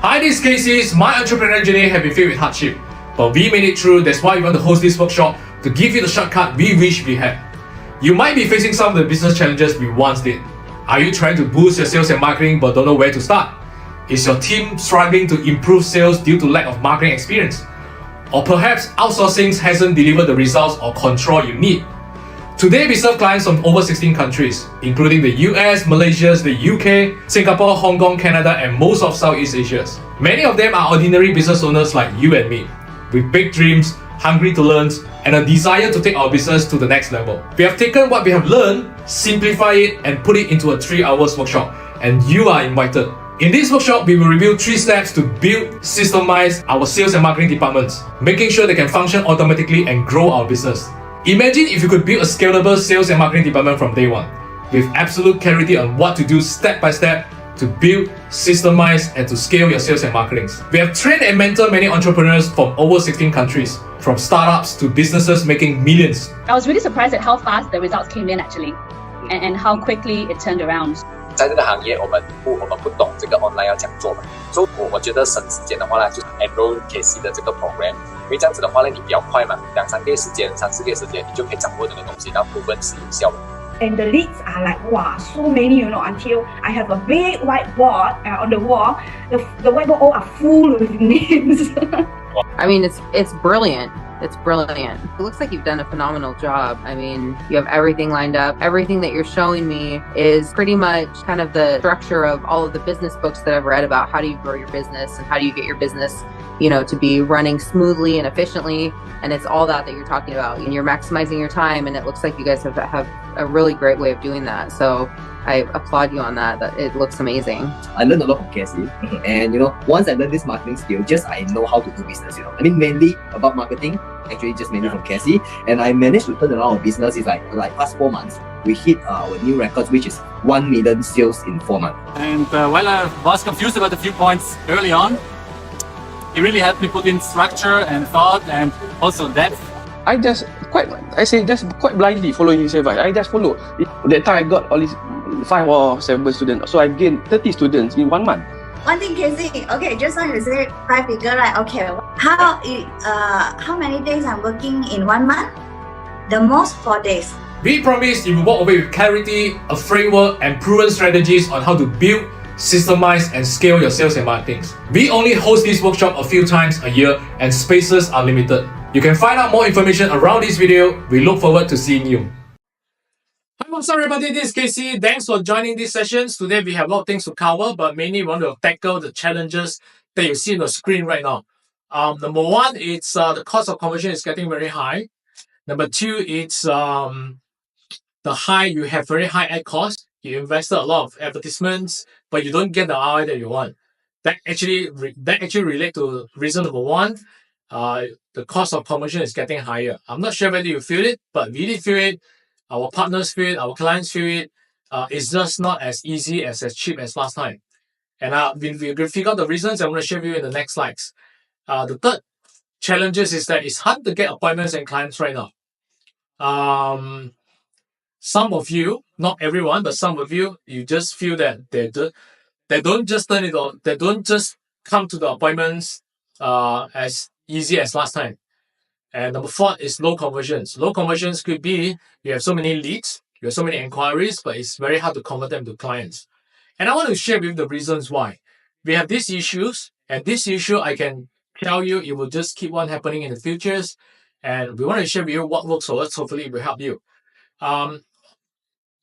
Hi, this is Casey. My entrepreneurial journey has been filled with hardship, but we made it through. That's why we want to host this workshop to give you the shortcut we wish we had. You might be facing some of the business challenges we once did. Are you trying to boost your sales and marketing but don't know where to start? Is your team struggling to improve sales due to lack of marketing experience? Or perhaps outsourcing hasn't delivered the results or control you need? Today we serve clients from over 16 countries, including the US, Malaysia, the UK, Singapore, Hong Kong, Canada, and most of Southeast Asia. Many of them are ordinary business owners like you and me, with big dreams, hungry to learn, and a desire to take our business to the next level. We have taken what we have learned, simplify it, and put it into a 3-hour workshop, and you are invited. In this workshop, we will review 3 steps to build, systemize our sales and marketing departments, making sure they can function automatically and grow our business. Imagine if you could build a scalable sales and marketing department from day one, with absolute clarity on what to do step by step to build, systemize, and to scale your sales and marketing. We have trained and mentored many entrepreneurs from over 16 countries, from startups to businesses making millions. I was really surprised at how fast the results came in actually, and how quickly it turned around. 在这个行业，我们不懂这个 online 要怎样做嘛，所以我觉得省时间的话呢，就 enroll Casey 的这个 program， 因为这样子的话呢，你比较快嘛，2-3个月时间，3-4个月时间，你就可以掌握这个东西，然后部分是有效的。 And the leads are like, wow, so many, until I have a big whiteboard on the wall. The whiteboard all are full with names. I mean, it's brilliant. It's brilliant. It looks like you've done a phenomenal job. I mean, you have everything lined up. Everything that you're showing me is pretty much kind of the structure of all of the business books that I've read about how do you grow your business and how do you get your business, to be running smoothly and efficiently. And it's all that you're talking about. And you're maximizing your time. And it looks like you guys have a really great way of doing that. So I applaud you on that. That it looks amazing. I learned a lot from Casey, and once I learned this marketing skill, I know how to do business. I mean, mainly about marketing, actually just mainly from Casey, and I managed to turn around our business. It's like past 4 months, we hit our new records, which is 1 million sales in 4 months. And while I was confused about a few points early on, it really helped me put in structure and thought and also depth. I just quite blindly following his advice. I just follow. That time I got all these 5 or 7 students, so I gained 30 students in 1 month. One thing, Casey. Okay, just now you said 5 figure, right? Okay, how many days I'm working in 1 month? The most 4 days. We promise you will walk away with clarity, a framework, and proven strategies on how to build, systemize, and scale your sales and marketing. We only host this workshop a few times a year, and spaces are limited. You can find out more information around this video. We look forward to seeing you. Hi, what's up everybody, this is Casey. Thanks for joining these sessions. Today we have a lot of things to cover, but mainly we want to tackle the challenges that you see on the screen right now. Number 1, it's the cost of conversion is getting very high. Number 2, it's you have very high ad cost. You invested a lot of advertisements, but you don't get the ROI that you want. That actually relate to reason number 1. The cost of conversion is getting higher. I'm not sure whether you feel it, but we did feel it. Our partners feel it. Our clients feel it. It's just not as easy as cheap as last time. And we figure out the reasons. I'm going to share with you in the next slides. The third challenges is that it's hard to get appointments and clients right now. Some of you, not everyone, but some of you, you just feel that they don't just turn it on. They don't just come to the appointments as easy as last time. And number 4 is low conversions. Low conversions could be you have so many leads, you have so many inquiries, but it's very hard to convert them to clients. And I want to share with you the reasons why. We have these issues, and this issue I can tell you it will just keep on happening in the futures. And we want to share with you what works for us. Hopefully it will help you.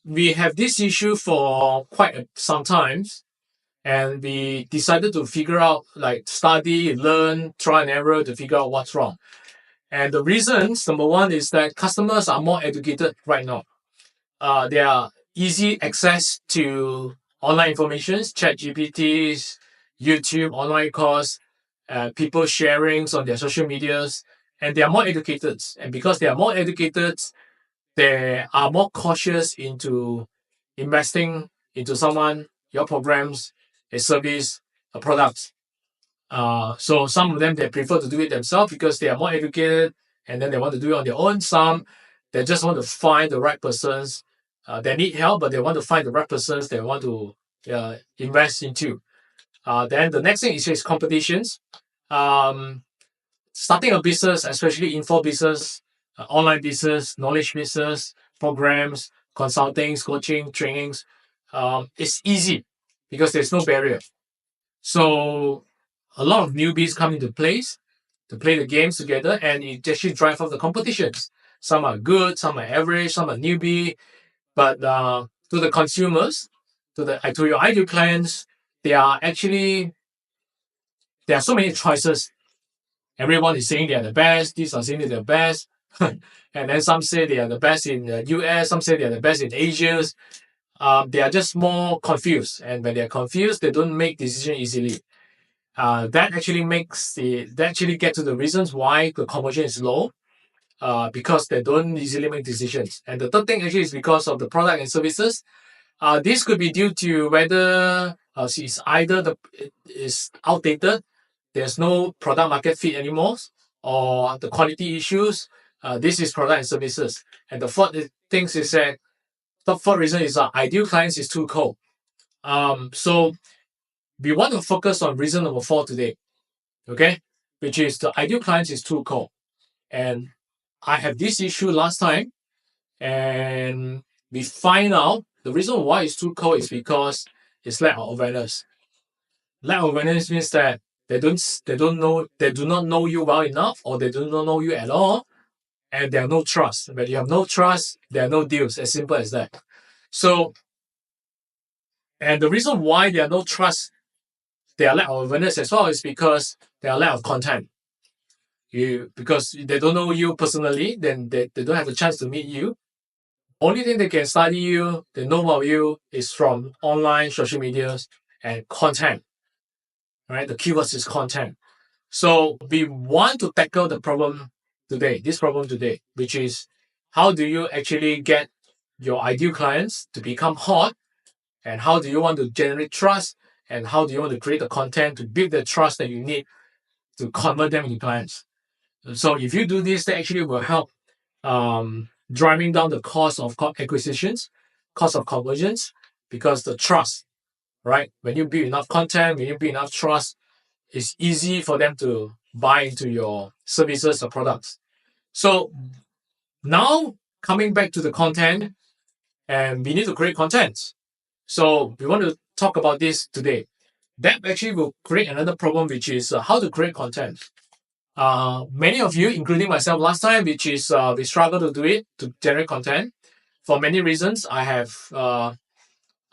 We have this issue for quite some times. And we decided to figure out, study, learn, try and error to figure out what's wrong. And the reasons, number 1 is that customers are more educated right now. There are easy access to online information, ChatGPT, YouTube, online course, people sharing on their social medias, and they are more educated. And because they are more educated, they are more cautious into investing into someone, your programs, a service, a product. So some of them, they prefer to do it themselves because they are more educated and then they want to do it on their own. Some, they just want to find the right persons. They need help, but they want to find the right persons they want to invest into. Then the next thing is competitions. Starting a business, especially info business, online business, knowledge business, programs, consultings, coaching, trainings, it's easy because there's no barrier. So a lot of newbies come into place to play the games together, and it actually drives up the competitions. Some are good, some are average, some are newbie, but to the consumers, to your ideal clients, there are so many choices. Everyone is saying they are the best. These are saying they're the best. And then some say they are the best in the US. Some say they are the best in Asia. They are just more confused. And when they're confused, they don't make decisions easily. That actually get to the reasons why the conversion is low. Because they don't easily make decisions. And the third thing actually is because of the product and services. This could be due to whether it's either it is outdated, there's no product market fit anymore, or the quality issues. This is product and services. And the fourth reason is ideal clients is too cold. So we want to focus on reason number 4 today, okay? Which is the ideal clients is too cold. And I had this issue last time, and we find out the reason why it's too cold is because it's lack of awareness. Lack of awareness means that they do not know you well enough, or they do not know you at all, and there are no trust. When you have no trust, there are no deals. As simple as that. So, and the reason why there are no trust, there are lack of awareness as well, is because there are lack of content. Because they don't know you personally, then they don't have a chance to meet you. Only thing they can study you, they know about you, is from online, social medias, and content. Right? The keywords is content. So we want to tackle this problem today, which is how do you actually get your ideal clients to become hot, and how do you want to generate trust, and how do you want to create the content to build the trust that you need to convert them into clients. So if you do this, that actually will help driving down the cost of acquisitions, cost of conversions, because the trust, right? When you build enough content, when you build enough trust, it's easy for them to buy into your services or products. So now coming back to the content, and we need to create content. So we want to talk about this today. That actually will create another problem, which is how to create content. Many of you, including myself last time, which is we struggle to do it, to generate content for many reasons. I've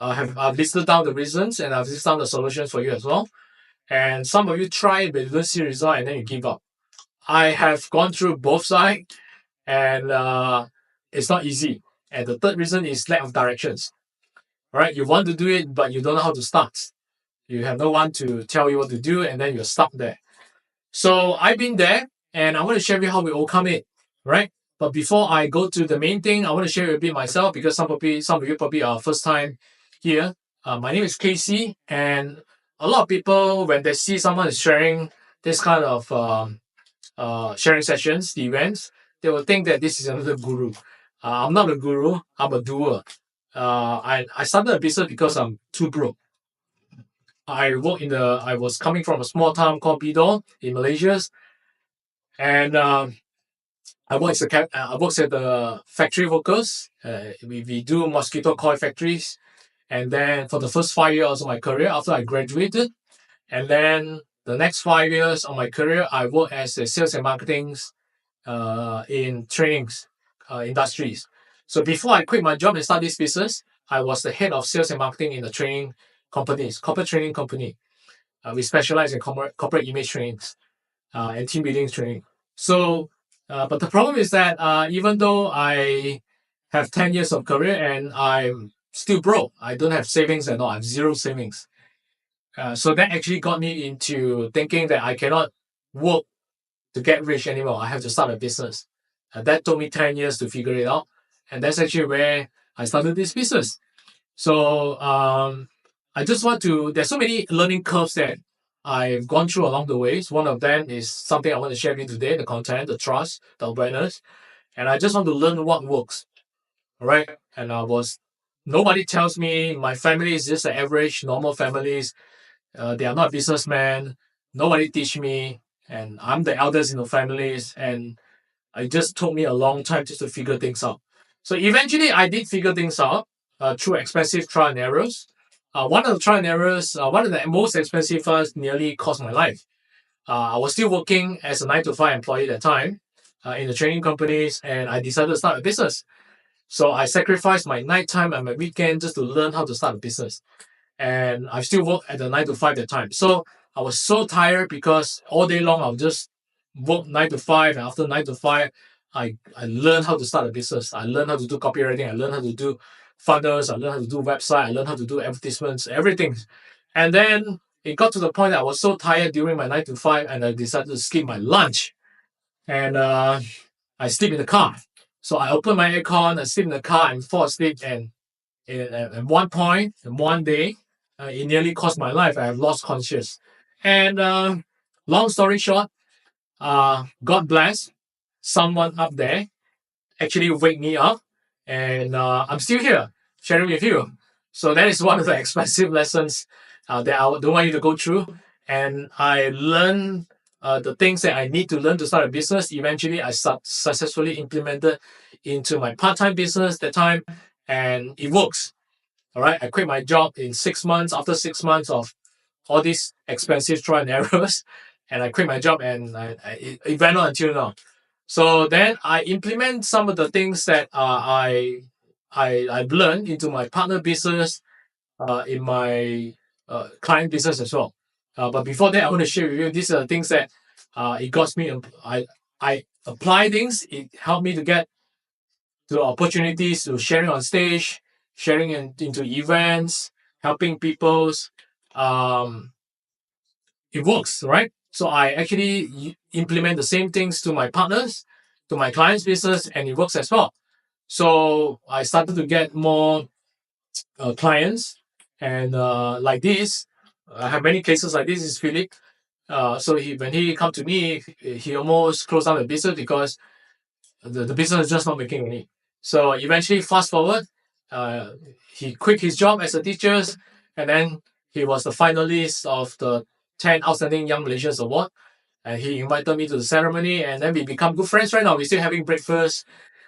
listed down the reasons, and I've listed down the solutions for you as well. And some of you try it, but you don't see result, and then you give up. I have gone through both sides, and it's not easy. And the third reason is lack of directions. All right, you want to do it, but you don't know how to start. You have no one to tell you what to do, and then you're stuck there. So I've been there, and I want to share with you how we overcome it, right? But before I go to the main thing, I want to share a bit myself, because some of you probably are first time here. My name is Casey, and a lot of people, when they see someone is sharing this kind of sharing sessions, the events, they will think that this is another guru. I'm not a guru, I'm a doer. I started a business because I'm too broke. I was coming from a small town called Bidor in Malaysia, and I worked at the factory workers. We do mosquito coil factories, and then for the first 5 years of my career, after I graduated, and then the next 5 years of my career, I worked as a sales and marketing in trainings industries. So before I quit my job and start this business, I was the head of sales and marketing in the training companies, corporate training company. We specialize in corporate image trainings and team building training. So, but the problem is that even though I have 10 years of career and I'm still broke, I don't have savings at all. I have zero savings. So that actually got me into thinking that I cannot work to get rich anymore. I have to start a business. That took me 10 years to figure it out. And that's actually where I started this business. So I just want to, there's so many learning curves that I've gone through along the ways. One of them is something I want to share with you today, the content, the trust, the awareness. And I just want to learn what works. All right. And nobody tells me my family is just an average, normal families. They are not businessmen. Nobody teach me, and I'm the eldest in the families, and it just took me a long time just to figure things out. So eventually, I did figure things out through expensive trial and errors. One of the trial and errors, one of the most expensive ones, nearly cost my life. I was still working as a 9 to 5 employee at the time in the training companies, and I decided to start a business. So I sacrificed my nighttime and my weekend just to learn how to start a business. And I still work at the 9 to 5 at the time. So I was so tired because all day long I'll just work 9 to 5. And after 9 to 5, I learned how to start a business. I learned how to do copywriting. I learned how to do funnels. I learned how to do website. I learned how to do advertisements, everything. And then it got to the point that I was so tired during my 9 to 5, and I decided to skip my lunch. And I sleep in the car. So I open my aircon, I sleep in the car and fall asleep. And at one point, one day, it nearly cost my life. I have lost conscious. And long story short, God bless, someone up there actually wake me up, and I'm still here sharing with you. So that is one of the expensive lessons that I don't want you to go through. And I learned the things that I need to learn to start a business. Eventually, I successfully implemented into my part-time business that time, and it works. All right, I quit my job in 6 months. After 6 months of all these expensive trial and errors, and I quit my job, and it went on until now. So then I implement some of the things that I've learned into my partner business, in my client business as well. But before that, I want to share with you these are the things that it got me. I apply things. It helped me to get to opportunities to sharing on stage, sharing into events, helping people's. It works, right? So I actually implement the same things to my partners, to my clients' business, and it works as well. So I started to get more clients, and like this, I have many cases like this. Is Philip. So when he come to me, he almost closed down the business because the business is just not making money. So eventually, fast forward, he quit his job as a teacher, and then he was the finalist of the 10 Outstanding Young Malaysians Award. And he invited me to the ceremony, and then we become good friends right now. We're still having breakfast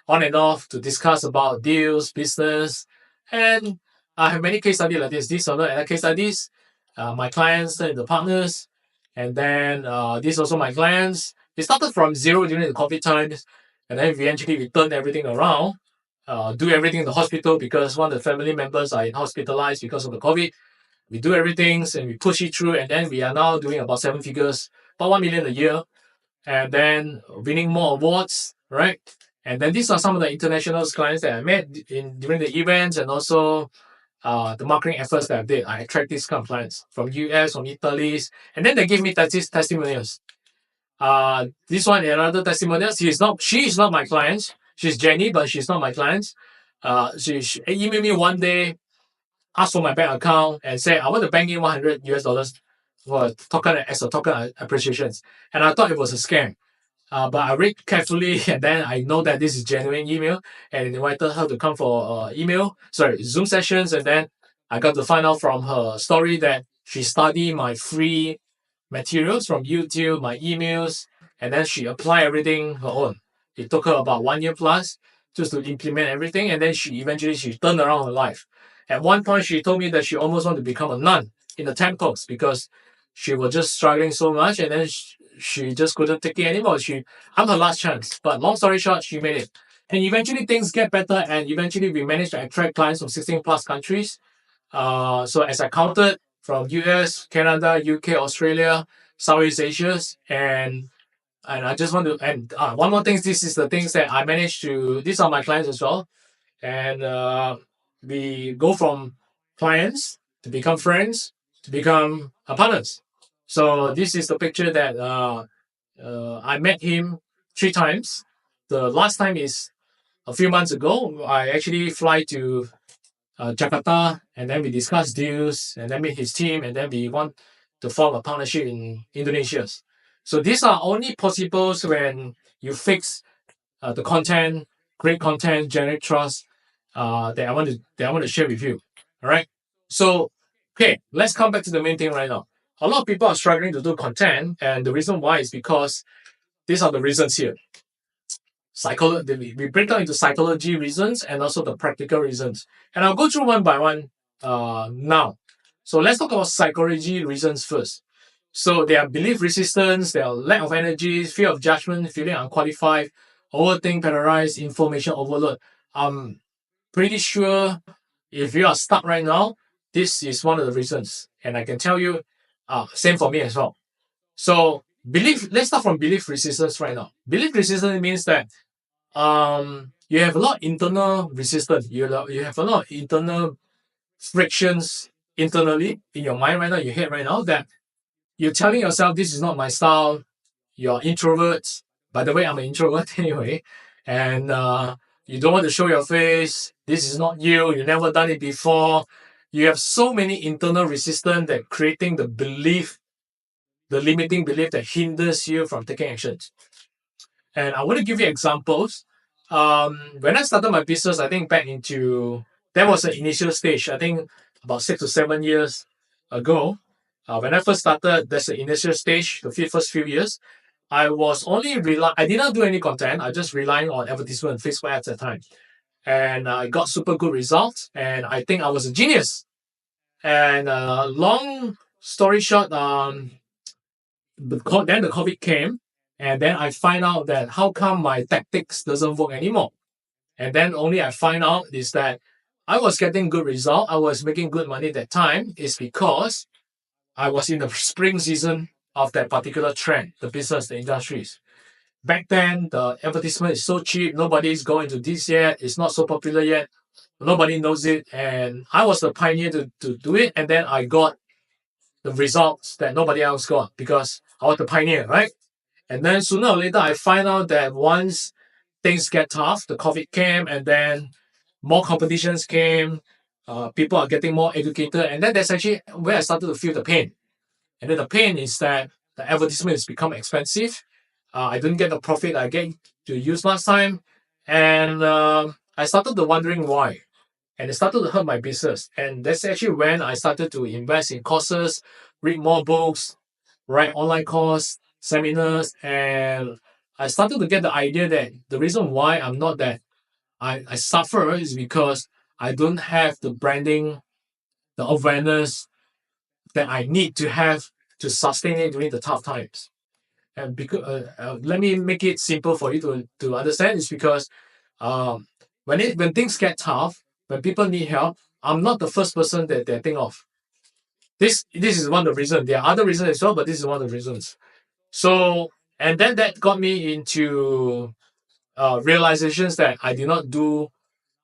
on and off to discuss about deals, business. And I have many case studies like this or another case studies. My clients, the partners, and then this also my clients. We started from zero during the COVID times, and then eventually we turned everything around, do everything in the hospital because one of the family members are hospitalized because of the COVID. We do everything and we push it through, and then we are now doing about 7 figures, about 1 million a year, and then winning more awards, right? And then these are some of the international clients that I met during the events, and also the marketing efforts that I did. I attract these kind of clients from US, from Italy, and then they give me testimonials. This one, another testimonial. She is not my client. She's Jenny, but she's not my client. She emailed me one day, asked for my bank account, and said, I want to bank in $100 for token as a token appreciation. And I thought it was a scam. But I read carefully, and then I know that this is genuine email, and invited her to come for Zoom sessions. And then I got to find out from her story that she studied my free materials from YouTube, my emails, and then she applied everything her own. It took her about 1 year plus just to implement everything, and then she turned around her life. At one point, she told me that she almost wanted to become a nun in the temples because she was just struggling so much, and then she just couldn't take it anymore. I'm her last chance. But long story short, she made it. And eventually things get better, and eventually we managed to attract clients from 16 plus countries. So as I counted, from US, Canada, UK, Australia, Southeast Asia, and I just want to, and one more thing, this is the things that I managed to, these are my clients as well. And we go from clients to become friends to become partners. So this is the picture that I met him 3 times. The last time is a few months ago. I actually fly to Jakarta, and then we discuss deals, and then meet his team, and then we want to form a partnership in Indonesia. So these are only possible when you fix the content, great content, generate trust that I want to share with you. All right. So okay, let's come back to the main thing right now. a lot of people are struggling to do content, and the reason why is because these are the reasons here. We break down into psychology reasons and also the practical reasons. And I'll go through one by one now. So let's talk about psychology reasons first. So there are belief resistance, there are lack of energy, fear of judgment, feeling unqualified, overthink, paralyzed, information overload. I'm pretty sure if you are stuck right now, this is one of the reasons. And I can tell you, same for me as well. So let's start from belief resistance right now. Belief resistance means that you have a lot of internal resistance. You have a lot of internal frictions internally in your mind right now, your head right now, that you're telling yourself, this is not my style. You're introverts. By the way, I'm an introvert anyway. And you don't want to show your face. This is not you. You've never done it before. You have so many internal resistance that creating the limiting belief that hinders you from taking actions. And I want to give you examples. When I started my business, I think that was the initial stage. I think about 6 to 7 years ago. When I first started, that's the initial stage, the first few years. I did not do any content. I just relying on advertisement, Facebook ads at the time. And I got super good results. And I think I was a genius. And long story short, then the COVID came. And then I find out that how come my tactics doesn't work anymore. And then only I find out is that I was getting good result. I was making good money at that time is because I was in the spring season of that particular trend, the business, the industries. Back then, the advertisement is so cheap. Nobody's going to this yet. It's not so popular yet. Nobody knows it. And I was the pioneer to do it. And then I got the results that nobody else got because I was the pioneer, right? And then sooner or later, I find out that once things get tough, the COVID came, and then more competitions came. People are getting more educated, and then that's actually where I started to feel the pain. And then the pain is that the advertisement has become expensive. I didn't get the profit I get to use last time, and I started to wondering why. And it started to hurt my business. And that's actually when I started to invest in courses, read more books, write online courses, seminars, and I started to get the idea that the reason why I'm not that I suffer is because I don't have the branding, the awareness that I need to have to sustain it during the tough times. And because let me make it simple for you to understand. Is because when things get tough, when people need help, I'm not the first person that they think of. This is one of the reasons. There are other reasons as well, but this is one of the reasons. So, and then that got me into realizations that I did not do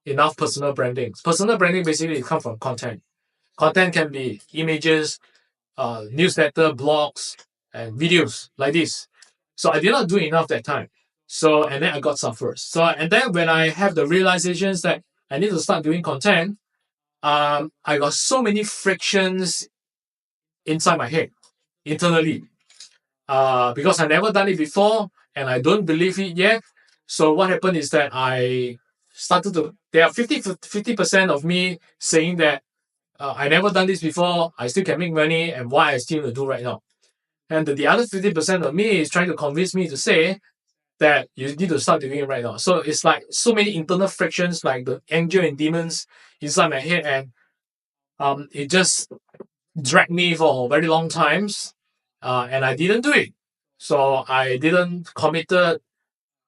enough personal branding. Personal branding basically comes from content. Content can be images, newsletter, blogs, and videos like this. So I did not do enough that time. So, and then I got suffered. So, and then when I have the realizations that I need to start doing content, I got so many frictions inside my head, internally. Because I never done it before and I don't believe it yet. So what happened is that I started to, there are 50% of me saying that I never done this before, I still can make money, and why I still do right now. And the other 50% of me is trying to convince me to say that you need to start doing it right now. So it's like so many internal frictions, like the angel and demons inside my head, and it just dragged me for very long times. And I didn't do it. So I didn't commit it,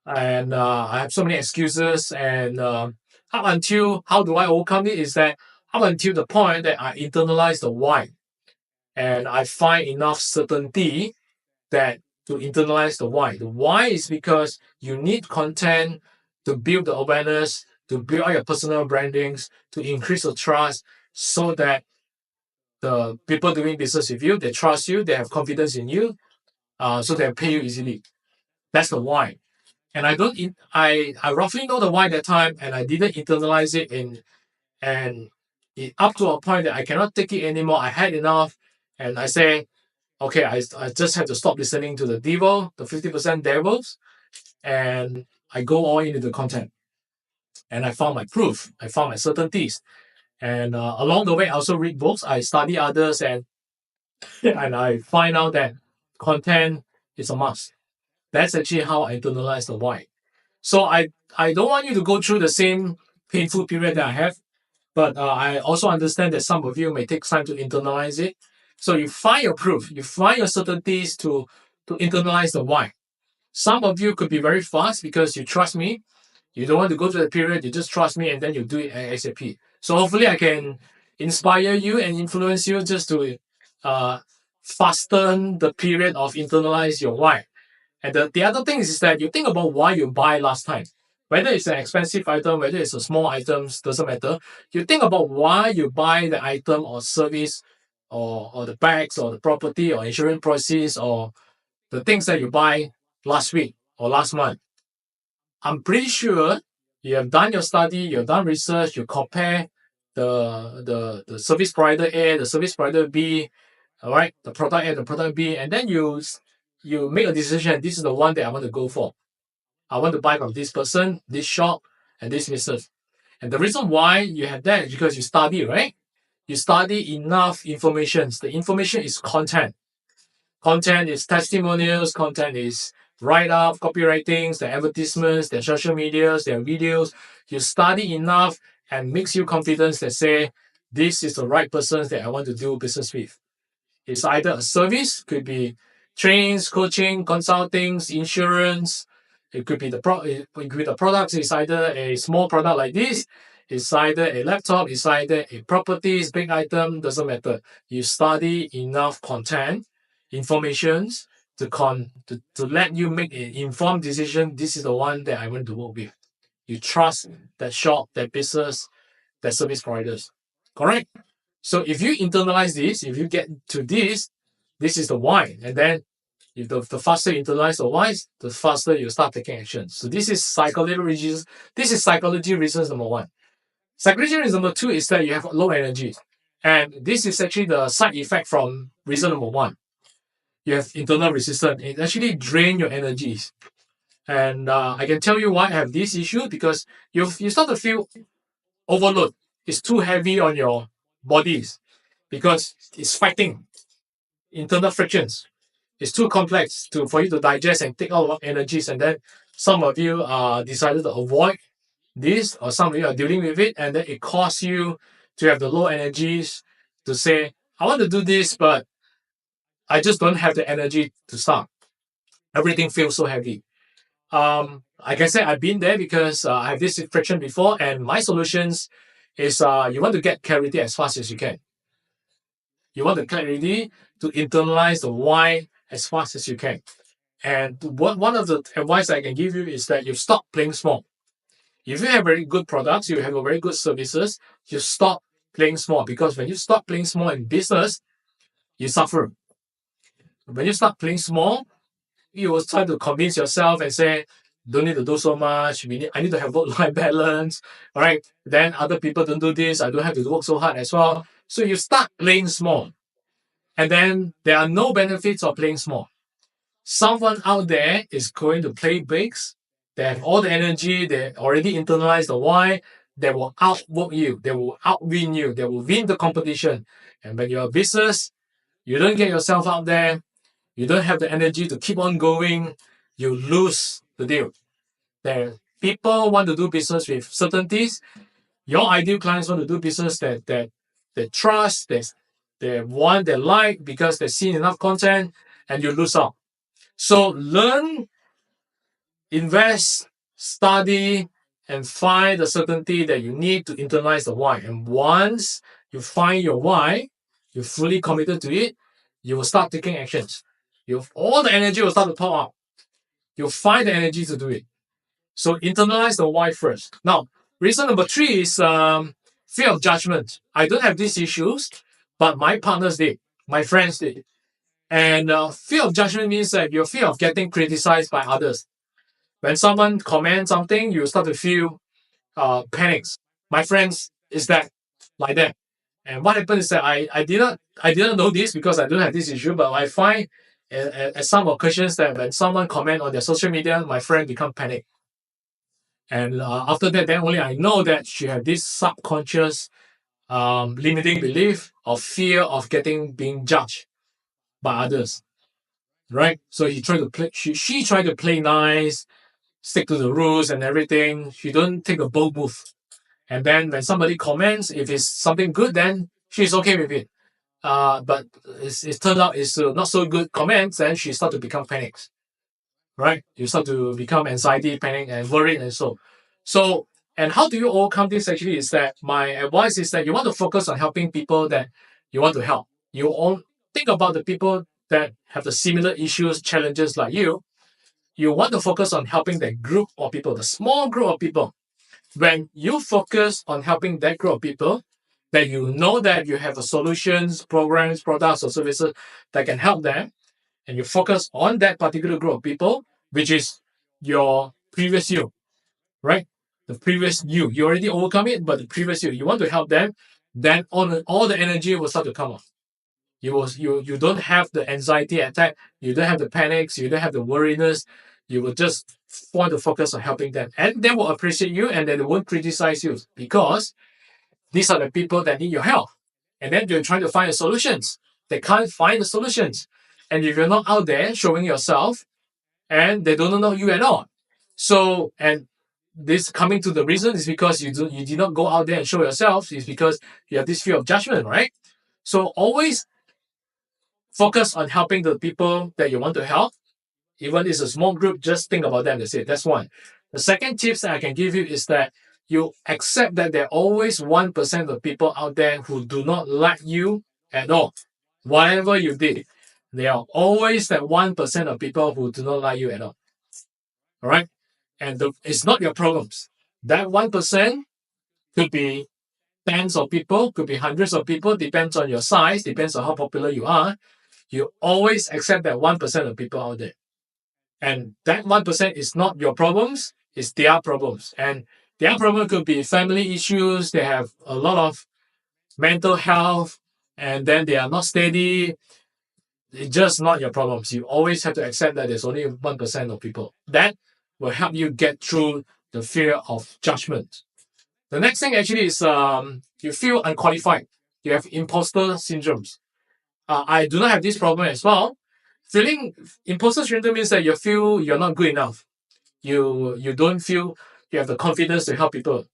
and I have so many excuses. And how do I overcome it is that up until the point that I internalize the why, and I find enough certainty that to internalize the why. The why is because you need content to build the awareness, to build out your personal brandings, to increase the trust, so that the people doing business with you, they trust you, they have confidence in you, so they pay you easily. That's the why. And I roughly know the why that time, and I didn't internalize it and it up to a point that I cannot take it anymore. I had enough, and I say, okay, I just have to stop listening to the devil, the 50% devils, and I go all into the content. And I found my proof. I found my certainties. And along the way, I also read books. I study others, and and I find out that content is a must. That's actually how I internalize the why. So I don't want you to go through the same painful period that I have, but I also understand that some of you may take time to internalize it. So you find your proof, you find your certainties to internalize the why. Some of you could be very fast because you trust me. You don't want to go through the period, you just trust me and then you do it ASAP. So hopefully I can inspire you and influence you just to fasten the period of internalize your why. And the other thing is that you think about why you buy last time. Whether it's an expensive item, whether it's a small item, doesn't matter. You think about why you buy the item or service or the bags or the property or insurance policies or the things that you buy last week or last month. I'm pretty sure you have done your study, you've done research, you compare the service provider A, the service provider B, all right, the product A, the product B, and then you make a decision. This is the one that I want to go for. I want to buy from this person, this shop, and this business. And the reason why you have that is because you study, right? You study enough information. The information is content. Content is testimonials, content is write-up, copywritings, the advertisements, their social medias, their videos. You study enough and makes you confidence that say, this is the right person that I want to do business with. It's either a service, could be trainings, coaching, consultings, insurance. It could be the products. It's either a small product like this. It's either a laptop. It's either a properties, big item. Doesn't matter. You study enough content, informations to let you make an informed decision. This is the one that I want to work with. You trust that shop, that business, that service providers. Correct? So if you internalize this, if you get to this is the why. And then if the faster you internalize the why, the faster you start taking action. So this is psychology reasons. This is psychology reasons number one. Psychology reason number two is that you have low energy. And this is actually the side effect from reason number one. You have internal resistance. It actually drains your energies. And I can tell you why I have this issue because you start to feel overload. It's too heavy on your bodies because it's fighting internal frictions. It's too complex for you to digest and take all of energies. And then some of you decided to avoid this, or some of you are dealing with it, and then it causes you to have the low energies to say, I want to do this, but I just don't have the energy to start. Everything feels so heavy. Like I said, I've been there because I have this friction before, and my solutions is you want to get clarity as fast as you can. You want the clarity to internalize the why as fast as you can. And one of the advice I can give you is that you stop playing small. If you have very good products, you have a very good services, you stop playing small, because when you stop playing small in business, you suffer. When you start playing small, you will try to convince yourself and say, don't need to do so much. I need to have work-life balance. All right. Then other people don't do this. I don't have to work so hard as well. So you start playing small. And then there are no benefits of playing small. Someone out there is going to play big. They have all the energy. They already internalize the why. They will outwork you. They will outwin you. They will win the competition. And when you're a business, you don't get yourself out there. You don't have the energy to keep on going. You lose the deal. People want to do business with certainties. Your ideal clients want to do business that they trust, they want, they like, because they've seen enough content, and you lose out. So learn, invest, study, and find the certainty that you need to internalize the why. And once you find your why, you're fully committed to it, you will start taking actions. All the energy will start to pop out. You'll find the energy to do it. So internalize the why first. Now, reason number three is fear of judgment. I don't have these issues, but my partners did. My friends did. And fear of judgment means that you're fear of getting criticized by others. When someone comments something, you start to feel panics. My friends is that like that. And what happened is that I didn't know this because I don't have this issue, but I find at some occasions that when someone comment on their social media, my friend become panic. And after that, then only I know that she had this subconscious limiting belief of fear of being judged. by others, right? So he tried to play. She tried to play nice, stick to the rules and everything. She don't take a bold move. And then when somebody comments, if it's something good, then she's okay with it. But it turned out it's not so good comments, then she start to become panics, right? You start to become anxiety, panic, and worried, and so. And how do you overcome this? Actually, is that my advice is that you want to focus on helping people that you want to help. You all think about the people that have the similar issues, challenges like you. You want to focus on helping that group of people, the small group of people. When you focus on helping that group of people, that you know that you have solutions, programs, products, or services that can help them, and you focus on that particular group of people, which is your previous you, right? The previous you already overcome it, but the previous you want to help them, then all the energy will start to come off. You don't have the anxiety attack, you don't have the panics, you don't have the worriness. You will just want to focus on helping them, and they will appreciate you, and they won't criticize you because these are the people that need your help. And then you're trying to find the solutions. They can't find the solutions, and if you're not out there showing yourself, and they don't know you at all. So, and this coming to the reason is because you did not go out there and show yourself, is because you have this fear of judgment, right? So always focus on helping the people that you want to help. Even if it's a small group, just think about them. That's it. That's one. The second tips that I can give you is that you accept that there are always 1% of people out there who do not like you at all. Whatever you did, there are always that 1% of people who do not like you at all. All right? And it's not your problems. That 1% could be tens of people, could be hundreds of people, depends on your size, depends on how popular you are. You always accept that 1% of people out there. And that 1% is not your problems, it's their problems. And their problem could be family issues, they have a lot of mental health, and then they are not steady. It's just not your problems. You always have to accept that there's only 1% of people. That will help you get through the fear of judgment. The next thing actually is you feel unqualified. You have imposter syndromes. I do not have this problem as well. Feeling imposter syndrome means that you feel you're not good enough. You don't feel you have the confidence to help people.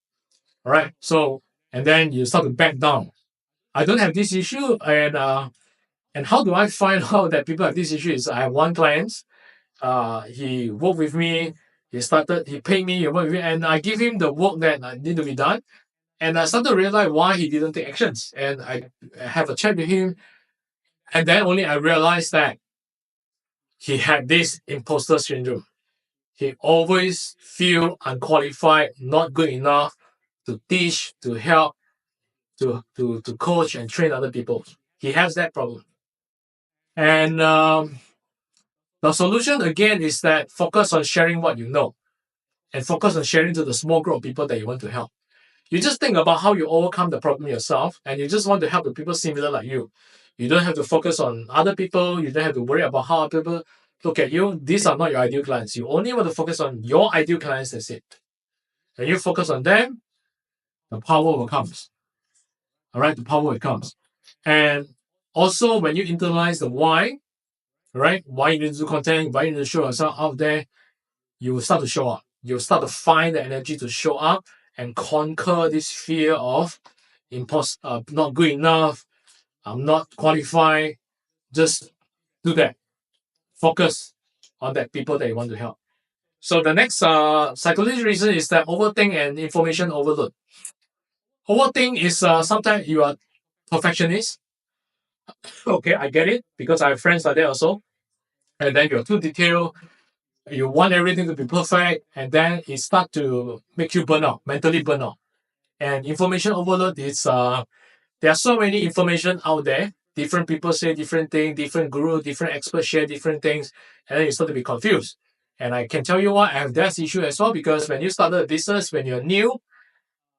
All right. So, and then you start to back down. I don't have this issue, and how do I find out that people have this issue? Is I have one client. He worked with me. He paid me. He worked with me, and I give him the work that need to be done. And I started to realize why he didn't take actions. And I have a chat with him, and then only I realized that he had this imposter syndrome. He always feel unqualified, not good enough to teach, to help, to coach and train other people. He has that problem. And the solution again is that focus on sharing what you know, and focus on sharing to the small group of people that you want to help. You just think about how you overcome the problem yourself, and you just want to help the people similar like you. You don't have to focus on other people. You don't have to worry about how people look at you. These are not your ideal clients. You only want to focus on your ideal clients. That's it. When you focus on them, the power will come. All right, the power will come. And also, when you internalize the why, right? Why you need to do content, why you need to show yourself out there, you will start to show up. You'll start to find the energy to show up and conquer this fear of not good enough, I'm not qualified. Just do that. Focus on that people that you want to help. So the next psychological reason is that overthink and information overload. Overthink is sometimes you are perfectionist. Okay, I get it because I have friends like that also. And then you're too detailed. You want everything to be perfect, and then it starts to make you burn out, mentally burn out. And information overload is there are so many information out there. Different people say different things, different guru, different experts share different things, and then you start to be confused. And I can tell you what, I have that issue as well, because when you started a business, when you're new,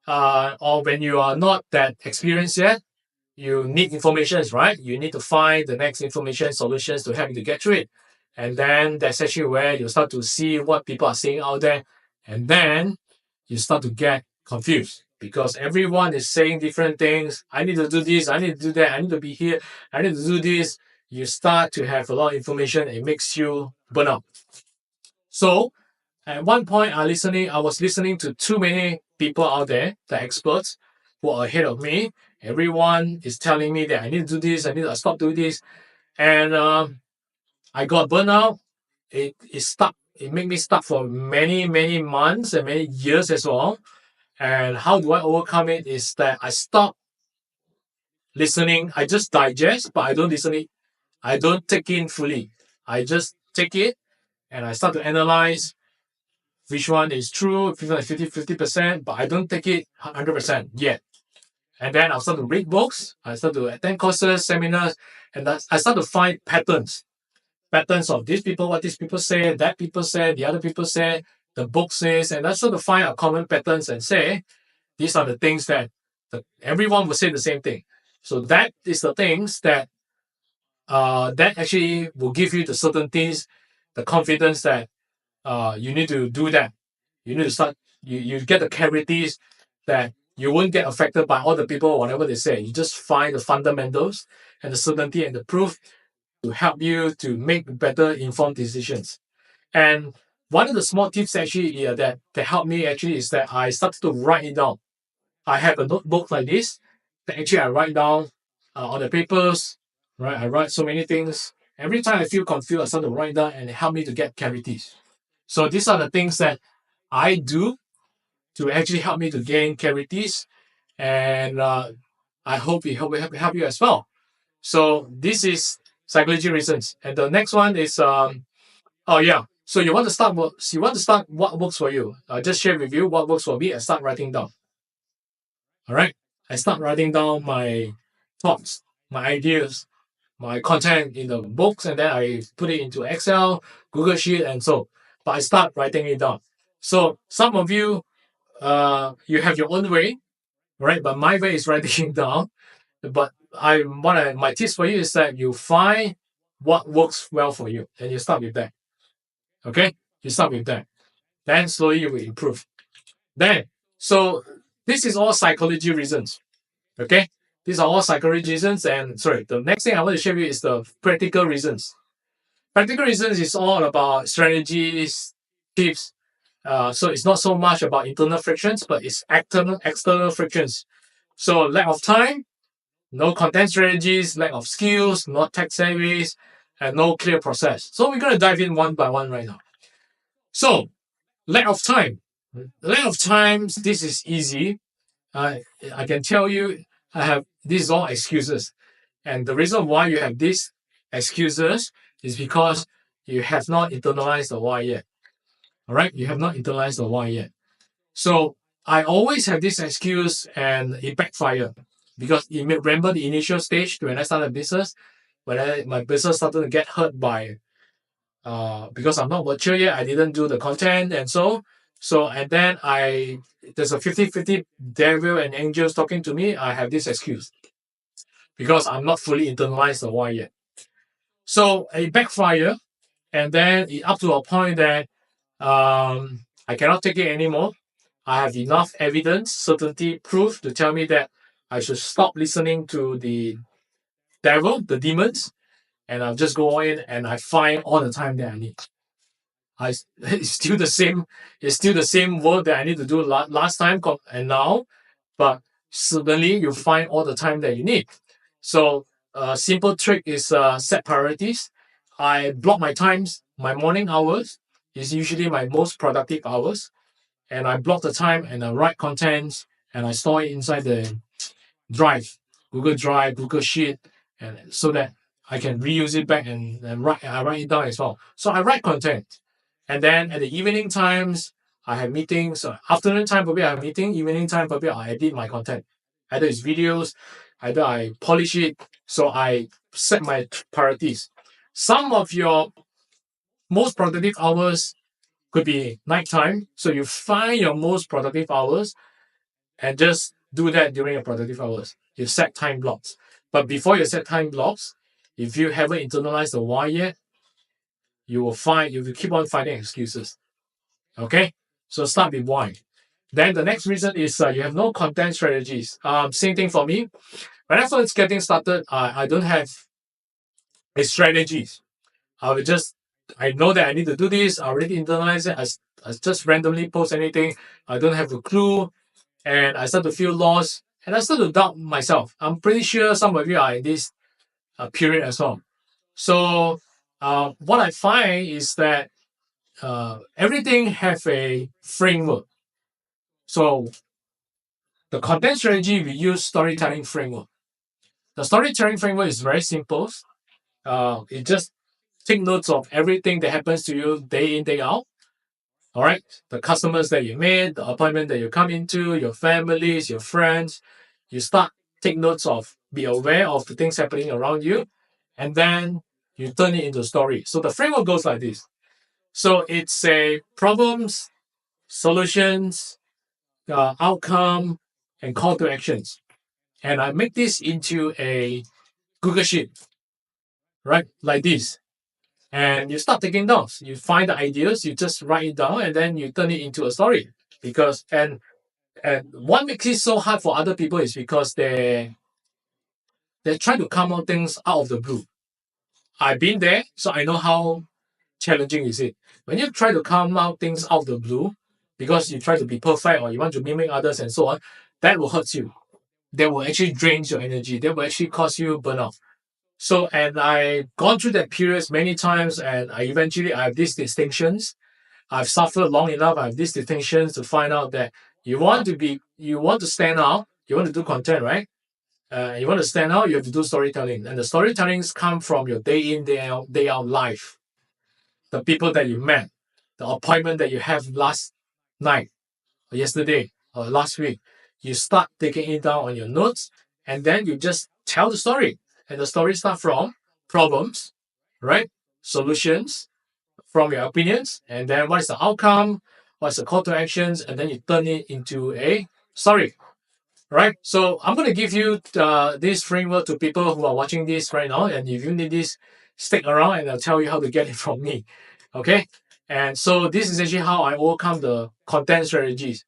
or when you are not that experienced yet, you need information, right? You need to find the next information solutions to help you to get through it. And then that's actually where you start to see what people are saying out there. And then you start to get confused because everyone is saying different things. I need to do this. I need to do that. I need to be here. I need to do this. you start to have a lot of information. It makes you burn out. So at one point, I was listening to too many people out there, the experts who are ahead of me. Everyone is telling me that I need to do this, I need to stop doing this. And I got burnt out. It stuck. It made me stuck for many, many months and many years as well. And how do I overcome it is that I stop listening. I just digest, but I don't listen it. I don't take in fully. I just take it and I start to analyze which one is true, 50%, but I don't take it 100% yet. And then I'll start to read books, I start to attend courses, seminars, and I start to find patterns. Patterns of these people, what these people say, that people say, the other people say, the book says, and I start to find a common patterns and say, these are the things that everyone will say the same thing. So that is the things that that actually will give you the certainties, the confidence that you need to do that. You need to start, you get the clarities that you won't get affected by all the people or whatever they say. You just find the fundamentals and the certainty and the proof to help you to make better informed decisions. And one of the small tips actually that helped me actually is that I started to write it down. I have a notebook like this that actually I write down on the papers, right? I write so many things. Every time I feel confused, I start to write down and it helped me to get clarities. So these are the things that I do to actually help me to gain clarities, and I hope it help you as well. So this is psychology reasons, and the next one is so you want to start what works for you. I'll just share with you what works for me and start writing down. All right, I start writing down my thoughts, my ideas, my content in the books, and then I put it into Excel, Google Sheet, and so. But I start writing it down. So some of you, you have your own way, right? But my way is writing it down. But my tips for you is that you find what works well for you, and you start with that. Okay, you start with that. Then slowly you will improve. So this is all psychology reasons. Okay, these are all psychology reasons. And sorry, the next thing I want to share with you is the practical reasons. Practical reasons is all about strategies, tips. So it's not so much about internal frictions, but it's external frictions. So lack of time, no content strategies, lack of skills, not tech savvy, and no clear process. So we're going to dive in one by one right now. So lack of time. Lack of times, this is easy. I can tell you, these are all excuses. And the reason why you have these excuses is because you have not internalized the why yet. All right, you have not internalized the why yet. So I always have this excuse, and it backfired because remember the initial stage when I started a business, when my business started to get hurt by because I'm not mature yet, I didn't do the content, and and then there's a 50-50 devil and angels talking to me. I have this excuse because I'm not fully internalized the why yet. So it backfired, and then it up to a point that I cannot take it anymore. I have enough evidence, certainty, proof to tell me that I should stop listening to the devil, the demons, and I'll just go in and I find all the time that I need. It's still the same work that I need to do last time and now, but suddenly you find all the time that you need. So a simple trick is set priorities. I block my times. My morning hours is usually my most productive hours, and I block the time and I write contents and I store it inside the Drive, Google Drive, Google Sheet, and so that I can reuse it back and I write it down as well. So I write content, and then at the evening times I have meetings. Afternoon time probably I have meeting. Evening time probably I edit my content. Either it's videos, either I polish it. So I set my priorities. Some of your most productive hours could be nighttime. So you find your most productive hours and just do that during your productive hours. You set time blocks. But before you set time blocks, if you haven't internalized the why yet, you will keep on finding excuses. Okay? So start with why. Then the next reason is you have no content strategies. Same thing for me. When I first getting started, I don't have It's strategies. I know that I need to do this. I already internalize it. I just randomly post anything. I don't have a clue. And I start to feel lost. And I start to doubt myself. I'm pretty sure some of you are in this period as well. So what I find is that everything have a framework. So the content strategy, we use storytelling framework. The storytelling framework is very simple. It just take notes of everything that happens to you day in, day out. All right. The customers that you meet, the appointment that you come into, your families, your friends. You start take notes of, be aware of the things happening around you, and then you turn it into a story. So the framework goes like this. So it's a problems, solutions, outcome, and call to actions. And I make this into a Google Sheet, right? Like this. And you start taking notes. You find the ideas, you just write it down, and then you turn it into a story. Because and what makes it so hard for other people is because they try to come out things out of the blue. I've been there, so I know how challenging is it. When you try to come out things out of the blue, because you try to be perfect or you want to mimic others and so on, that will hurt you. That will actually drain your energy. That will actually cause you burnout. So, and I've gone through that period many times, and I have these distinctions. I've suffered long enough. I have these distinctions to find out that you want to stand out, you want to do content, right? You want to stand out, you have to do storytelling. And the storytellings come from your day in, day out life. The people that you met, the appointment that you have last night, or yesterday, or last week. You start taking it down on your notes, and then you just tell the story. And the story starts from problems, right? Solutions, from your opinions, and then what is the outcome, what's the call to actions, and then you turn it into a story, right? So I'm going to give you this framework to people who are watching this right now, and if you need this, stick around and I'll tell you how to get it from me, okay? And so this is actually how I overcome the content strategies.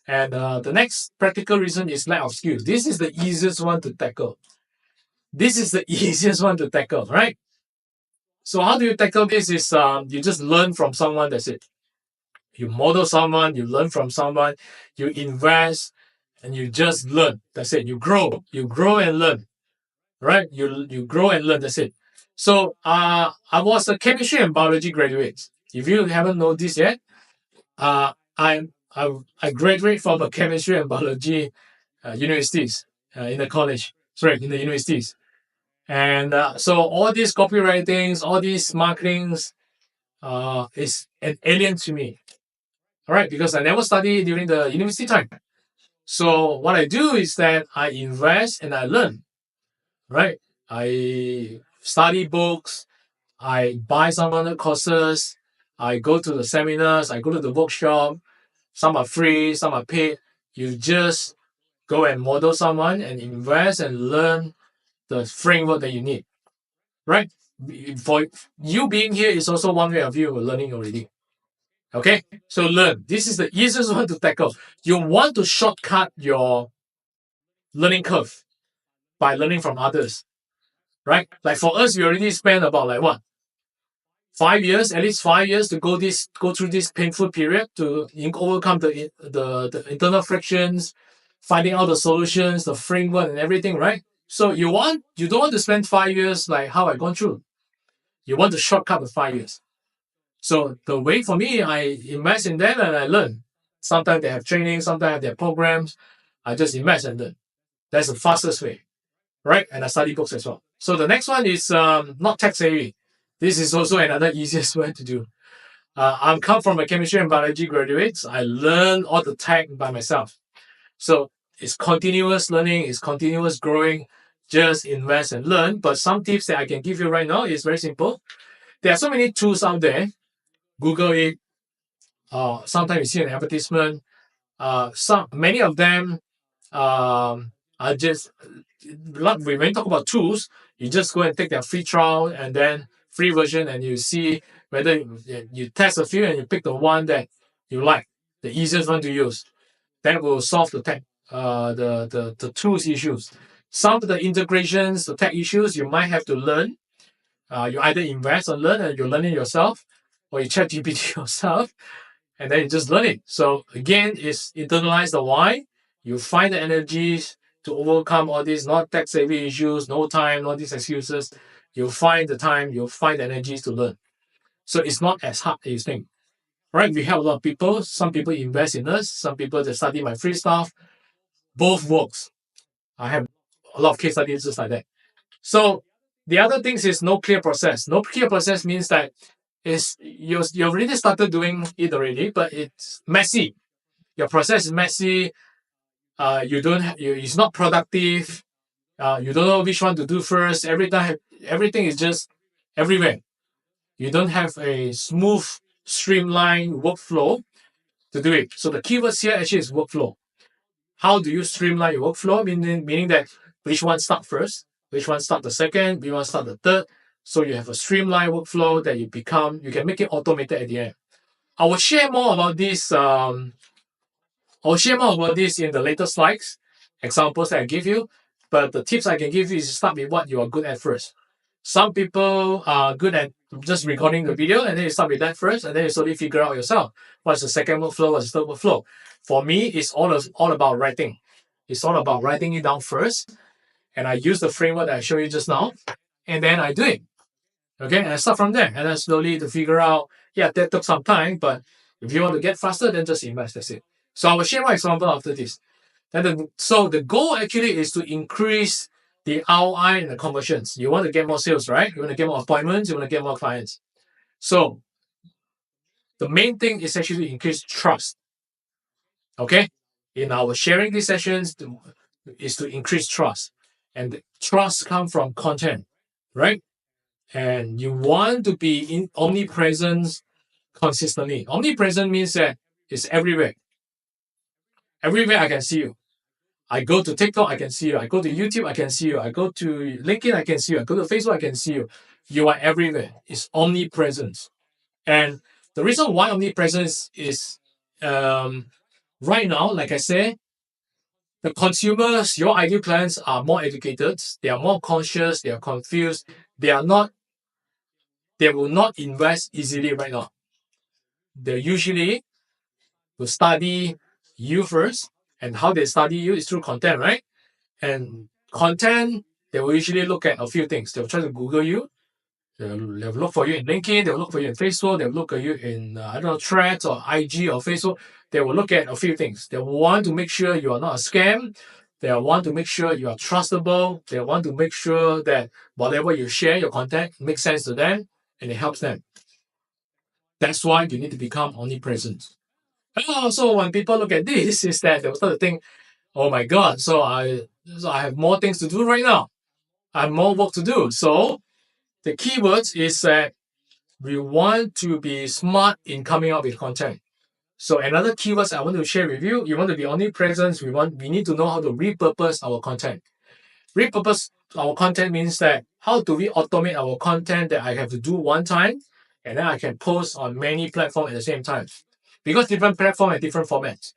And the next practical reason is lack of skills. This is the easiest one to tackle. This is the easiest one to tackle, right? So how do you tackle this is you just learn from someone, that's it. You model someone, you learn from someone, you invest, and you just learn. That's it. You grow and learn, right? You grow and learn, that's it. So I was a chemistry and biology graduate. If you haven't noticed yet, I graduate from a chemistry and biology universities in the college. Sorry, in the universities. And so all these copywritings, all these marketings is an alien to me. All right, because I never studied during the university time. So what I do is that I invest and I learn. Right? I study books, I buy some other courses, I go to the seminars, I go to the workshop. Some are free, some are paid. You just go and model someone and invest and learn the framework that you need. Right? For you being here is also one way of you learning already. Okay? So learn. This is the easiest one to tackle. You want to shortcut your learning curve by learning from others. Right? Like for us, we already spent about like what? 5 years, at least 5 years to go through this painful period to overcome the internal frictions, finding out the solutions, the framework and everything, right? So you don't want to spend 5 years like how I gone through. You want to shortcut the 5 years. So the way for me, I invest in them and I learn. Sometimes they have training, sometimes they have programs. I just invest and learn. That's the fastest way, right? And I study books as well. So the next one is not tech savvy. This is also another easiest way to do. I come from a chemistry and biology graduates. I learn all the tech by myself. So it's continuous learning, it's continuous growing. Just invest and learn. But some tips that I can give you right now is very simple. There are so many tools out there. Google it. Sometimes you see an advertisement. Many of them are just, when you talk about tools, you just go and take their free trial and then free version, and you see whether you test a few and you pick the one that you like, the easiest one to use. That will solve the tech, the tools issues. Some of the integrations, the tech issues, you might have to learn. You either invest or learn, and you're learning yourself, or you chat GPT yourself, and then you just learn it. So again, it's internalize the why. You find the energies to overcome all these not tech savvy issues, no time, all these excuses. You find the time, you find the energies to learn. So it's not as hard as you think. Right? We help a lot of people. Some people invest in us, some people they study my free stuff. Both works. I have a lot of case studies just like that. So the other things is no clear process. No clear process means that is you've already started doing it already, but it's messy. Your process is messy. You don't it's not productive. You don't know which one to do first. Every time everything is just everywhere. You don't have a smooth, streamlined workflow to do it. So the keywords here actually is workflow. How do you streamline your workflow? Meaning that which one start first, which one start the second, which one start the third. So you have a streamlined workflow that you can make it automated at the end. I will share more about this. I'll share more about this in the later slides, examples that I give you. But the tips I can give you is start with what you are good at first. Some people are good at just recording the video, and then you start with that first, and then you slowly figure out yourself what's the second workflow, what's the third workflow. For me, it's all about writing. It's all about writing it down first, and I use the framework that I showed you just now, and then I do it. Okay, and I start from there, and then slowly to figure out. Yeah, that took some time, but if you want to get faster, then just invest. That's it. So I will share my example after this. So the goal actually is to increase the ROI and the conversions. You want to get more sales, right? You want to get more appointments, you want to get more clients. So the main thing is actually to increase trust. Okay? In our sharing these sessions is to increase trust. And trust comes from content, right? And you want to be in omnipresent consistently. Omnipresent means that it's everywhere. Everywhere I can see you. I go to TikTok, I can see you. I go to YouTube, I can see you. I go to LinkedIn, I can see you. I go to Facebook, I can see you. You are everywhere. It's omnipresence. And the reason why omnipresence is right now, like I said, the consumers, your ideal clients are more educated, they are more conscious, they are confused, they will not invest easily right now. They usually will study you first, and how they study you is through content, right? And content, they will usually look at a few things. They'll try to Google you. They'll look for you in LinkedIn. They'll look for you in Facebook. They'll look at you in, Threads or IG or Facebook. They will look at a few things. They want to make sure you are not a scam. They want to make sure you are trustable. They want to make sure that whatever you share, your content, makes sense to them and it helps them. That's why you need to become omnipresent. And also, when people look at this, is that they'll start to think, oh my God, so I have more things to do right now. I have more work to do. So the keywords is that we want to be smart in coming up with content. So another keywords I want to share with you, you want to be omnipresent, we need to know how to repurpose our content. Repurpose our content means that how do we automate our content that I have to do one time and then I can post on many platforms at the same time. Because different platforms have different formats.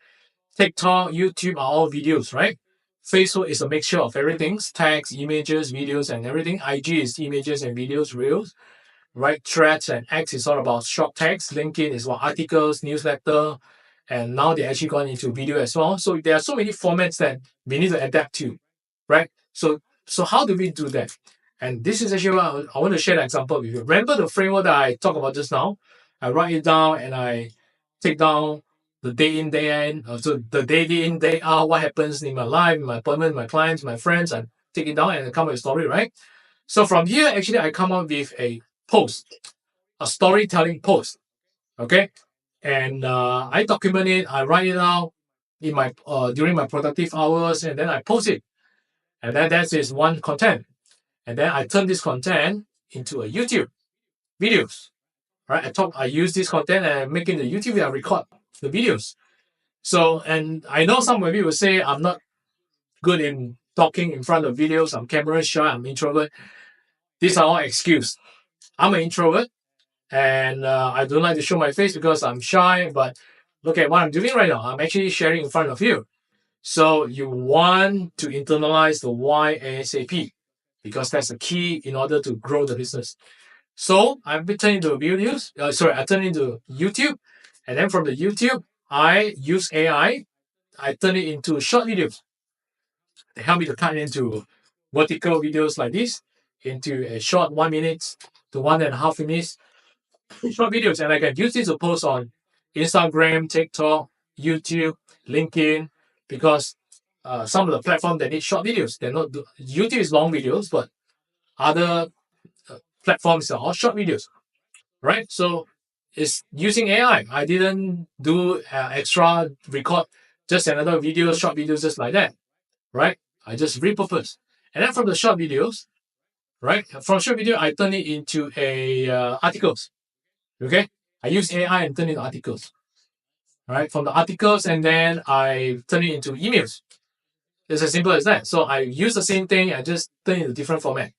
TikTok, YouTube are all videos, right? Facebook is a mixture of everything, text, images, videos, and everything. IG is images and videos, reels, right? Threads and X is all about short text. LinkedIn is about articles, newsletter, and now they actually gone into video as well. So there are so many formats that we need to adapt to, right? So how do we do that? And this is actually what I want to share an example with you. Remember the framework that I talked about just now? I write it down and I take down the day in, day in. So the day in, day out, what happens in my life, my appointment, my clients, my friends, I take it down and I come up with a story, right? So from here, actually, I come up with a post, a storytelling post, okay? And I document it, I write it out in my during my productive hours, and then I post it. And then that is one content. And then I turn this content into a YouTube videos, right? I use this content and make it a YouTube video, I record the videos. So, and I know some of you will say I'm not good in talking in front of videos, I'm camera shy, I'm introvert. These are all excuses. I'm an introvert and I don't like to show my face because I'm shy, but look at what I'm doing right now. I'm actually sharing in front of you. So you want to internalize the why ASAP. because that's the key in order to grow the business. So I turn into videos. I turn into YouTube, and then from the YouTube, I use AI. I turn it into short videos. They help me to cut into vertical videos like this into a short 1 minute to 1.5 minutes short videos, and I can use this to post on Instagram, TikTok, YouTube, LinkedIn, because some of the platforms that need short videos, they're not YouTube is long videos, but other platforms are all short videos, right? So it's using AI. I didn't do extra record just another video, short videos, just like that, right? I just repurpose, and then from the short videos, right? From short video, I turn it into a articles. Okay, I use AI and turn it into articles. All right, from the articles, and then I turn it into emails. It's as simple as that. So I use the same thing, I just turn it into different format.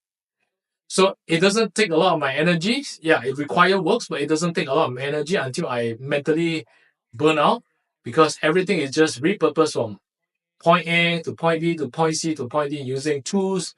So it doesn't take a lot of my energy. Yeah, it requires works, but it doesn't take a lot of energy until I mentally burn out, because everything is just repurposed from point A to point B to point C to point D using tools,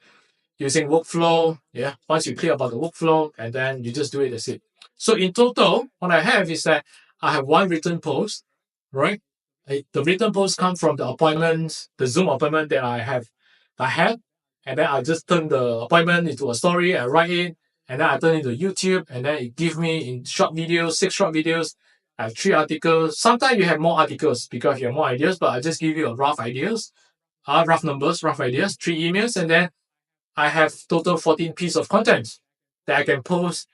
using workflow. Yeah, once you clear about the workflow, and then you just do it, that's it. So in total, what I have is that I have one written post, right? The written post comes from the appointments, the Zoom appointment that I had, and then I just turn the appointment into a story. I write it, and then I turn it into YouTube, and then it gives me in short videos, 6 short videos. I have 3 articles. Sometimes you have more articles because you have more ideas, but I just give you a rough ideas, rough numbers, rough ideas, 3 emails, and then I have total 14 pieces of content that I can post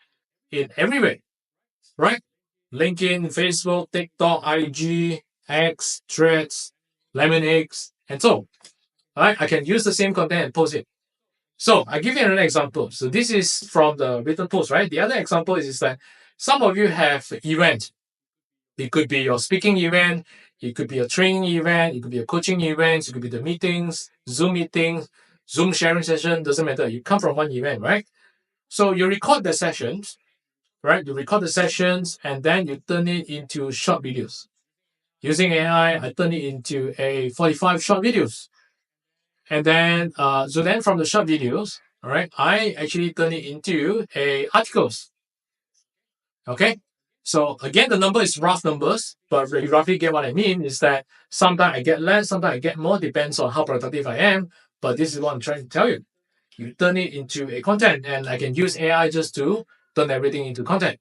in everywhere, right? LinkedIn, Facebook, TikTok, IG, X, Threads, Lemonix, and so. Right? I can use the same content and post it. So I give you another example. So this is from the written post, right? The other example is that some of you have event. It could be your speaking event, it could be a training event, it could be a coaching event, it could be the meetings, Zoom sharing session, doesn't matter. You come from one event, right? So you record the sessions, right? You record the sessions, and then you turn it into short videos. Using AI, I turn it into a 45 short videos. And then, so then from the short videos, all right, I actually turn it into articles. Okay. So again, the number is rough numbers, but you roughly get what I mean is that sometimes I get less, sometimes I get more, depends on how productive I am. But this is what I'm trying to tell you. You turn it into a content, and I can use AI just to turn everything into content.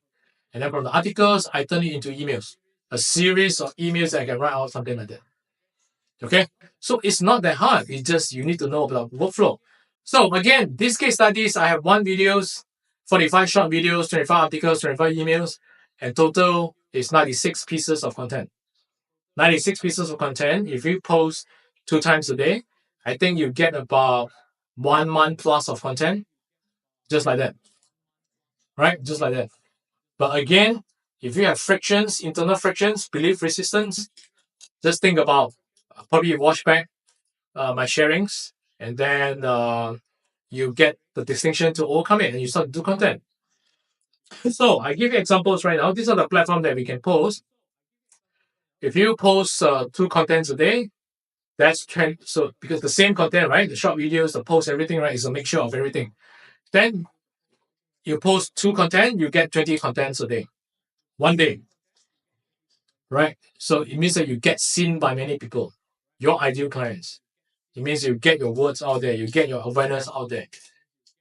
And then from the articles, I turn it into emails, a series of emails that I can write out, something like that. Okay, so it's not that hard. It's just you need to know about workflow. So again, these case studies, I have 1 videos, 45 short videos, 25 articles, 25 emails, and total is 96 pieces of content. 96 pieces of content. If you post 2 times a day, I think you get about 1 month plus of content, just like that. Right? Just like that. But again, if you have frictions, internal frictions, belief resistance, just think about probably wash back my sharings, and then you get the distinction to overcome it, and you start to do content. So I give you examples right now. These are the platforms that we can post. If you post 2 contents a day, that's so because the same content, right? The short videos, the post, everything, right? Is a mixture of everything. Then you post 2 content, you get 20 contents a day, 1 day, right? So it means that you get seen by many people, your ideal clients. It means you get your words out there, you get your awareness out there.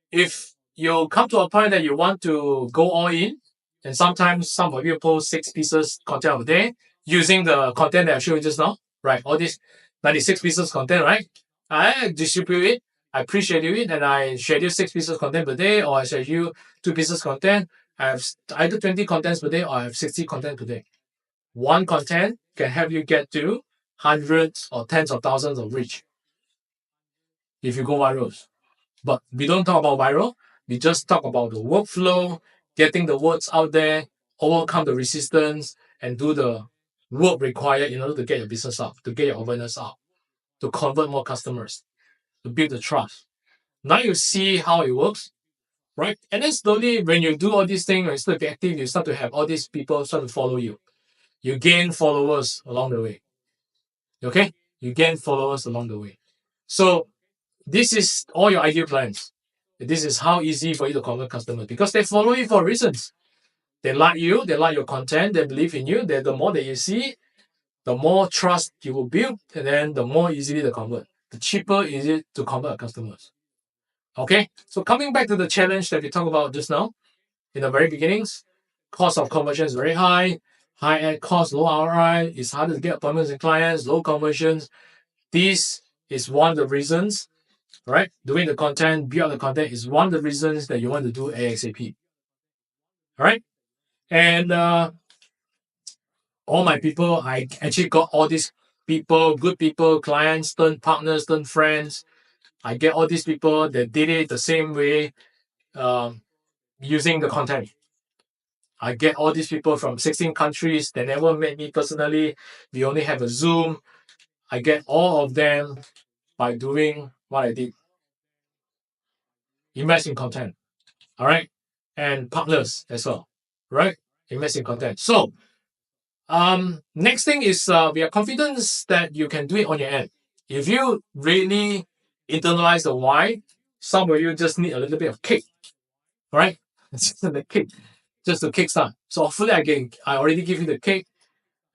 If you come to a point that you want to go all in, and sometimes some of you post 6 pieces content a day using the content that I showed you just now, right? All these 96 pieces content, right? I distribute it, I pre-schedule it, and I schedule 6 pieces content per day, or I schedule 2 pieces content. I have either 20 contents per day or I have 60 content per day. One content can help you get to hundreds or tens of thousands of reach if you go viral. But we don't talk about viral. We just talk about the workflow, getting the words out there, overcome the resistance, and do the work required in order to get your business out, to get your awareness out, to convert more customers, to build the trust. Now you see how it works, right? And then slowly, when you do all these things, when you start to be active, you start to have all these people start to follow you. You gain followers along the way. Okay? You gain followers along the way. So this is all your ideal clients. This is how easy for you to convert customers, because they follow you for reasons. They like you, they like your content, they believe in you. The more that you see, the more trust you will build, and then the more easily they convert. The cheaper is it to convert customers. Okay, so coming back to the challenge that we talked about just now, in the very beginnings, cost of conversion is very high, high ad cost, low ROI, it's harder to get appointments and clients, low conversions. This is one of the reasons, right? Doing the content, build the content is one of the reasons that you want to do ASAP. All right, and all my people, I actually got all these people, good people, clients, turn partners, turn friends. I get all these people that did it the same way, using the content. I get all these people from 16 countries. They never met me personally. We only have a Zoom. I get all of them by doing what I did. Invest in content. All right. And partners as well. Right? Invest in content. So, next thing is we are confident that you can do it on your end. If you really internalize the why, some of you just need a little bit of kick. All right? Just the kick. Just to kickstart. So hopefully I already give you the kick,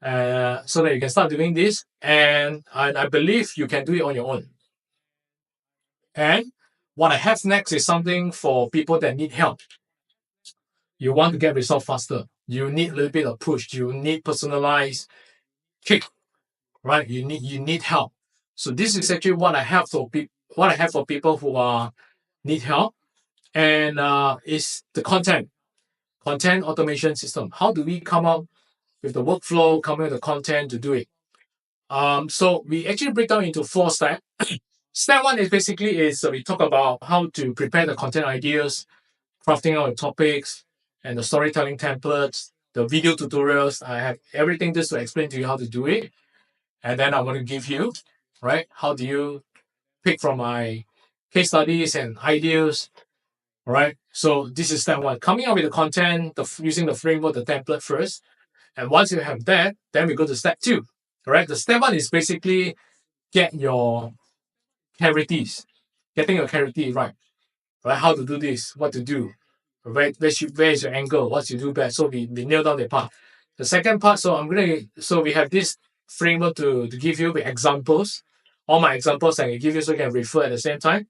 so that you can start doing this, and I believe you can do it on your own. And what I have next is something for people that need help. You want to get results faster. You need a little bit of push. You need personalized kick, right? You need help. So this is actually what I have for people who need help, and is the content automation system. How do we come up with the workflow, come up with the content to do it? So we actually break down into 4 steps. Step 1 is basically we talk about how to prepare the content ideas, crafting out the topics, and the storytelling templates, the video tutorials. I have everything just to explain to you how to do it. And then I want to give you, right, how do you pick from my case studies and ideas, right? So this is step 1, coming up with the content, using the framework, the template first. And once you have that, then we go to step 2. All right. The step 1 is basically getting your clarity right. Right. How to do this, what to do, where is your angle, what you do best. So we nail down the part. The second part, so we have this framework to give you with examples. All my examples I can give you so you can refer at the same time.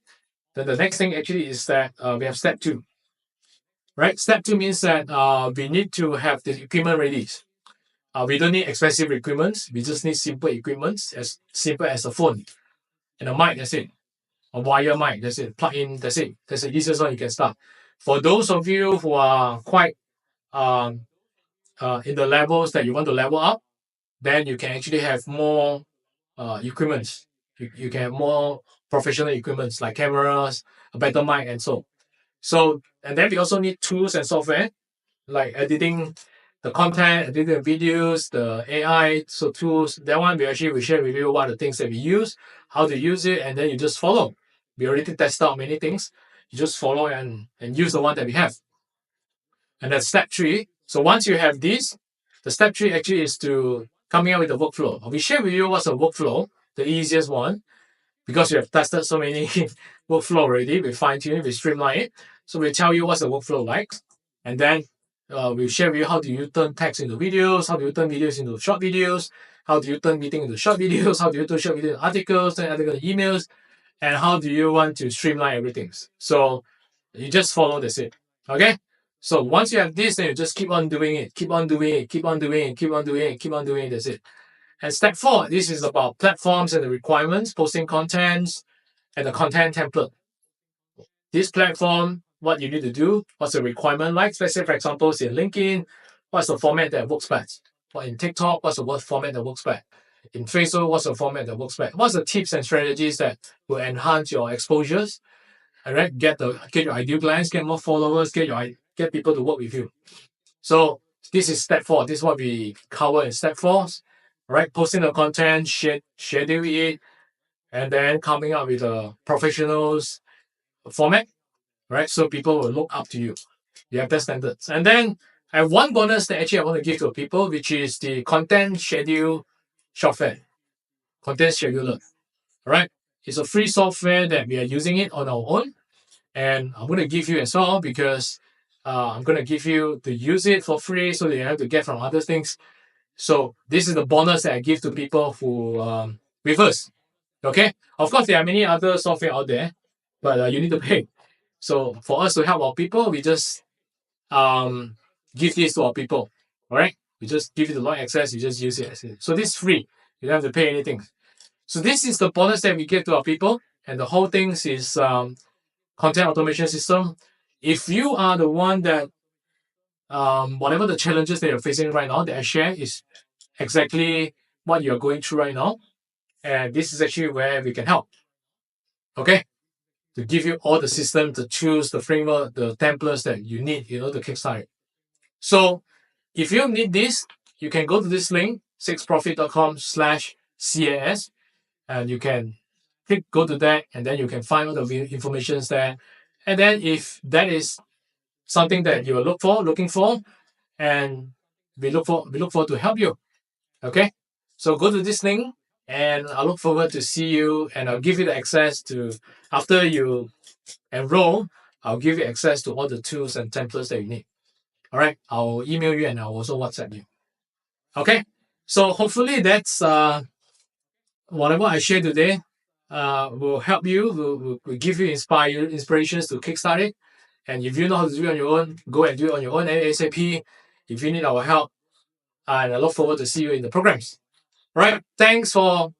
Then the next thing actually is that we have step 2. Right. Step 2 means that we need to have the equipment ready. We don't need expensive equipment. We just need simple equipment, as simple as a phone and a mic. That's it. A wire mic. That's it. Plug in. That's it. That's the easiest one you can start. For those of you who are quite in the levels that you want to level up, then you can actually have more equipment. You can have more professional equipment like cameras, a better mic, and so. And then we also need tools and software like editing the content, editing the videos, the AI, so tools. That one we share with you what are the things that we use, how to use it, and then you just follow. We already tested out many things. You just follow and use the one that we have. And that's step 3. So once you have this, the step 3 actually is to coming up with the workflow. We share with you what's a workflow, the easiest one, because we have tested so many workflow already. We fine-tune it, we streamline it. So we tell you what's the workflow like, and then we'll share with you how do you turn text into videos, how do you turn videos into short videos, how do you turn meeting into short videos, how do you turn short video into articles, then article into emails, and how do you want to streamline everything. So you just follow this it. Okay? So once you have this, then you just keep on doing it, keep on doing it, keep on doing it, keep on doing it, keep on doing it, that's it. And step 4, this is about platforms and the requirements, posting contents, and the content template. This platform, what you need to do, what's the requirement like? Let's say, for example, in LinkedIn, what's the format that works best? Or in TikTok, what's the format that works best? In Facebook, what's the format that works best? What's the tips and strategies that will enhance your exposures? All right, get your ideal clients, get more followers, get people to work with you. So this is step 4. This is what we cover in step 4. Right, posting the content, schedule it, and then coming up with a professionals format. Right, so people will look up to you. You have that standards. And then I have one bonus that actually I want to give to people, which is the content schedule software. Content scheduler. All right, it's a free software that we are using it on our own. and I'm going to give you as well because I'm going to give you to use it for free so that you have to get from other things. So this is the bonus that I give to people who with us. Okay, of course there are many other software out there, but you need to pay. So for us to help our people, we just give this to our people. All right, we just give you the log access. You just use it. So this is free. You don't have to pay anything. So this is the bonus that we give to our people, and the whole thing is content automation system. If you are the one that whatever the challenges that you're facing right now that I share is exactly what you're going through right now, and this is actually where we can help. Okay, to give you all the system to choose the framework, the templates that you need, to kickstart it. So if you need this, you can go to this link, 6profit.com/CAS, and you can go to that, and then you can find all the information there. And then if that is something that you are looking for, and we look forward to help you. Okay, so go to this link, and I look forward to see you, and I'll give you the access to, after you enroll, I'll give you access to all the tools and templates that you need. All right, I'll email you and I'll also WhatsApp you. Okay, so hopefully that's whatever I share today will help you, will give you inspirations to kickstart it. And if you know how to do it on your own, go and do it on your own ASAP. If you need our help, and I look forward to see you in the programs. All right, thanks for